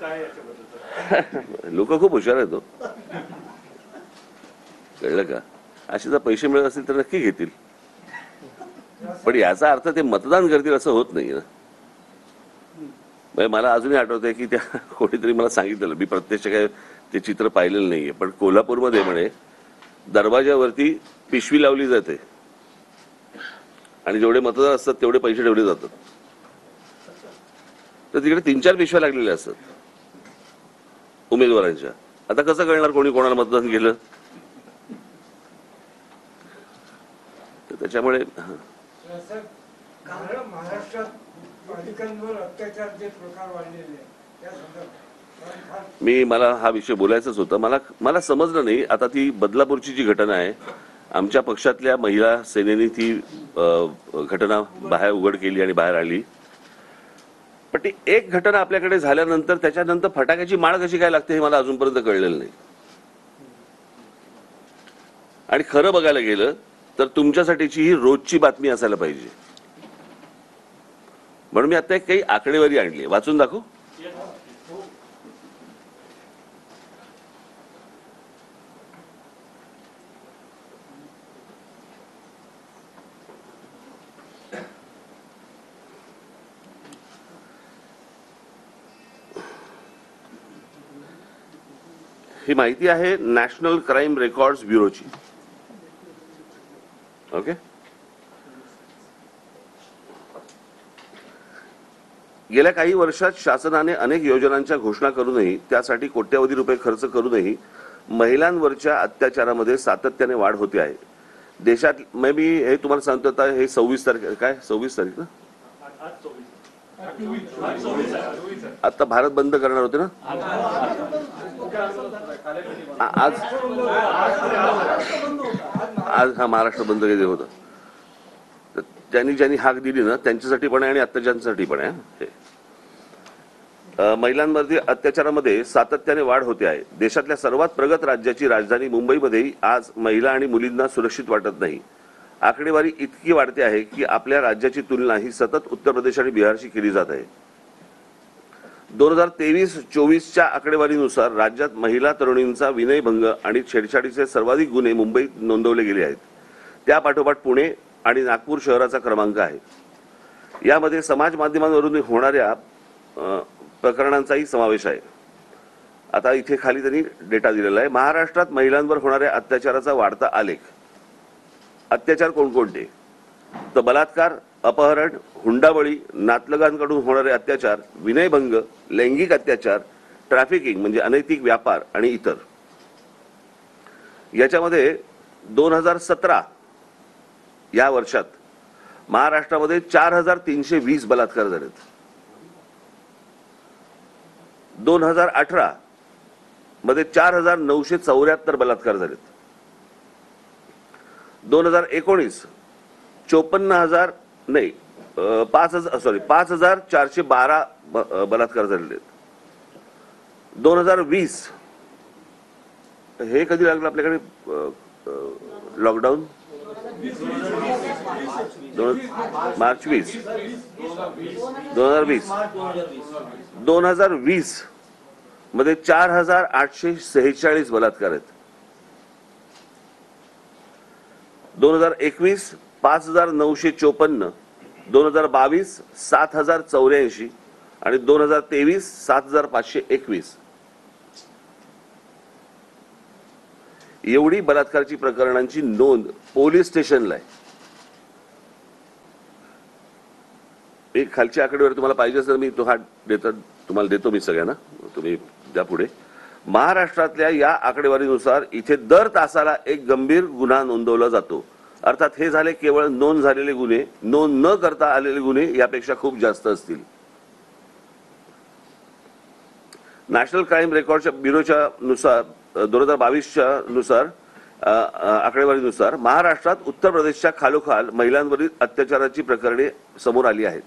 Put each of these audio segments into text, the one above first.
काय याच्याबद्दल? लोक खूप हुशार आहेत हो, कळलं का? असे जर पैसे मिळत असतील तर नक्की घेतील, पण याचा अर्थ ते मतदान करतील असं होत नाही ना. मला अजूनही आठवतंय की त्या कोणीतरी मला सांगितलेलं, मी प्रत्यक्ष काय ते चित्र पाहिलेलं नाहीये, पण कोल्हापूरमध्ये म्हणे दरवाजावरती पिशवी लावली जाते आणि जेवढे मतदार असतात तेवढे पैसे ठेवले जातात. तर तिकडे 3-4 पिशव्या लागलेल्या असतात उमेदवारांच्या. आता कसं कळणार कोणी कोणाला मतदान केलं? तर त्याच्यामुळे महाराष्ट्रात बालिकांवर अत्याचारचे प्रकार वाढलेले त्या संदर्भात मला हा विषय बोलायचाच होता. मला समजलं नाही. आता ती बदलापूरची जी घटना आहे, आमच्या पक्षातल्या महिला सेनेने ती घटना बाहेर उघड केली आणि बाहेर आली, पण ती एक घटना आपल्याकडे झाल्यानंतर त्याच्यानंतर फटाक्याची माळ कशी काय लागते हे मला अजूनपर्यंत कळलेलं नाही. आणि खरं बघायला गेलं तर तुमच्यासाठीची ही रोजची बातमी असायला पाहिजे. म्हणून मी आता एक काही आकडेवारी आणली, वाचून दाखवू? ही माहिती आहे नॅशनल क्राईम रेकॉर्ड्स ब्युरोची. ओके, गेल्या काही वर्षात शासनाने अनेक योजनांच्या घोषणा करूनही त्यासाठी कोट्यवधी रुपये खर्च करूनही महिलांवरच्या अत्याचारामध्ये सातत्याने वाढ होते आहे. देशात मी हे तुम्हाला सांगतो, आता हे 26 तारीख, काय 26 तारीख ना, आता भारत बंद करणार होते ना, आज हा महाराष्ट्र बंद केले होतं. तर ज्यांनी हाक दिली ना त्यांच्यासाठी पण आहे आणि अत्याचारांसाठी पण आहे. महिलांवरती अत्याचारामध्ये सातत्याने वाढ होते आहे. देशातल्या सर्वात प्रगत राज्याची राजधानी मुंबईमध्येही आज महिला आणि मुलींना सुरक्षित वाटत नाही. आकडेवारी इतकी वाढते आहे की आपल्या राज्याची तुलना ही सतत उत्तर प्रदेश आणि बिहारशी केली जात आहे. 2023-24च्या आकडेवारीनुसार राज्यात महिला तरुणींचा विनयभंग आणि छेडछाडीचे सर्वाधिक गुन्हे मुंबईत नोंदवले गेले आहेत. त्यापाठोपाठ पुणे आणि नागपूर शहराचा क्रमांक आहे. यामध्ये समाज माध्यमांवरून होणाऱ्या प्रकरणांचाही समावेश आहे. आता इथे खाली त्यांनी डेटा दिलेला आहे. महाराष्ट्रात महिलांवर होणाऱ्या अत्याचाराचा वाढता आलेख. अत्याचार कोणकोणते? तर बलात्कार, अपहरण, हुंडाबळी, नातलगांकडून होणारे अत्याचार, विनयभंग, लैंगिक अत्याचार, ट्रॅफिकिंग म्हणजे अनैतिक व्यापार आणि इतर. याच्यामध्ये 2017 या वर्षात महाराष्ट्रामध्ये 4320 बलात्कार झालेत. 2018 मध्ये 4974 बलात्कार झालेत. 2019 5412 बलात्कार झालेले आहेत. 2020 हे कधी लागलं आपल्याकडे लॉकडाऊन? मार्च 20, 2020. 2020 मध्ये 4846 बलात्कार आहेत. 2021 5954, 2022 7084 आणि 2023 7521. एवढी बलात्काराची प्रकरणांची नोंद पोलीस स्टेशनला आहे. एक खालची आकडेवारी तुम्हाला पाहिजे असेल मी तुम्हाला देतो मी सगळ्यांना, तुम्ही द्या पुढे. महाराष्ट्रातल्या या आकडेवारीनुसार इथे दर तासाला एक गंभीर गुन्हा नोंदवला जातो. अर्थात हे झाले केवळ नोंद झालेले गुन्हे. नोंद न करता आलेले गुन्हे यापेक्षा खूप जास्त असतील. नॅशनल क्राईम रेकॉर्डच्या ब्युरोच्या नुसार 2022च्या नुसार आकडेवारीनुसार महाराष्ट्रात उत्तर प्रदेशच्या खालोखाल महिलांवरील अत्याचाराची प्रकरणे समोर आली आहेत.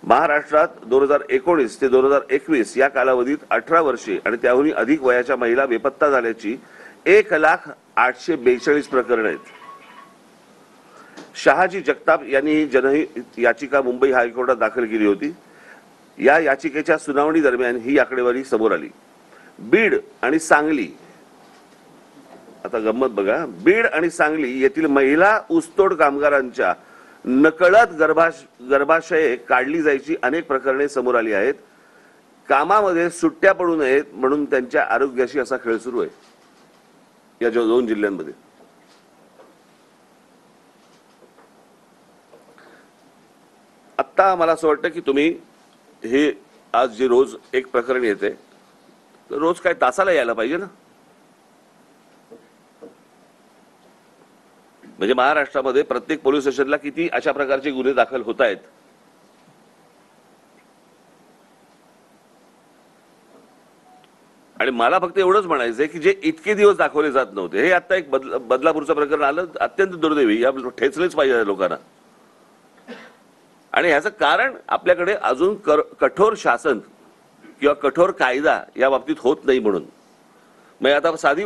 महाराष्ट्रात 2019 ते 2021 या कालावधीत 18 वर्षे आणि त्याहून अधिक वयाच्या महिला बेपत्ता झाल्याची 1,0842 प्रकरणे आहेत. शहाजी जगताप यांनी ही जनहित याचिका मुंबई हायकोर्टात दाखल केली होती. या याचिकेच्या सुनावणी दरम्यान ही आकडेवारी समोर आली. बीड आणि सांगली, आता गंमत बघा, बीड आणि सांगली येथील महिला ऊसतोड कामगारांच्या नकळत गर्भाशये काढली जायची अनेक प्रकरणे समोर आली आहेत. कामामध्ये सुट्ट्या पडू नयेत म्हणून त्यांच्या आरोग्याशी असा खेळ सुरू आहे या 2 जिल्ह्यांमध्ये. आता मला असं वाटतं की तुम्ही हे आज जे रोज एक प्रकरण येते, रोज काय तासाला यायला पाहिजे ना. म्हणजे महाराष्ट्रामध्ये प्रत्येक पोलीस स्टेशनला किती अशा प्रकारचे गुन्हे दाखल होत आहेत. आणि मला फक्त एवढंच म्हणायचंय की जे इतके दिवस दाखवले जात नव्हते, हे आता एक बदलापूरचं प्रकरण आलं, अत्यंत दुर्दैवी, या ठेचलेच पाहिजे लोकांना. आणि ह्याचं कारण आपल्याकडे अजून कठोर शासन किंवा कठोर कायदा या बाबतीत होत नाही म्हणून. मग आता साधी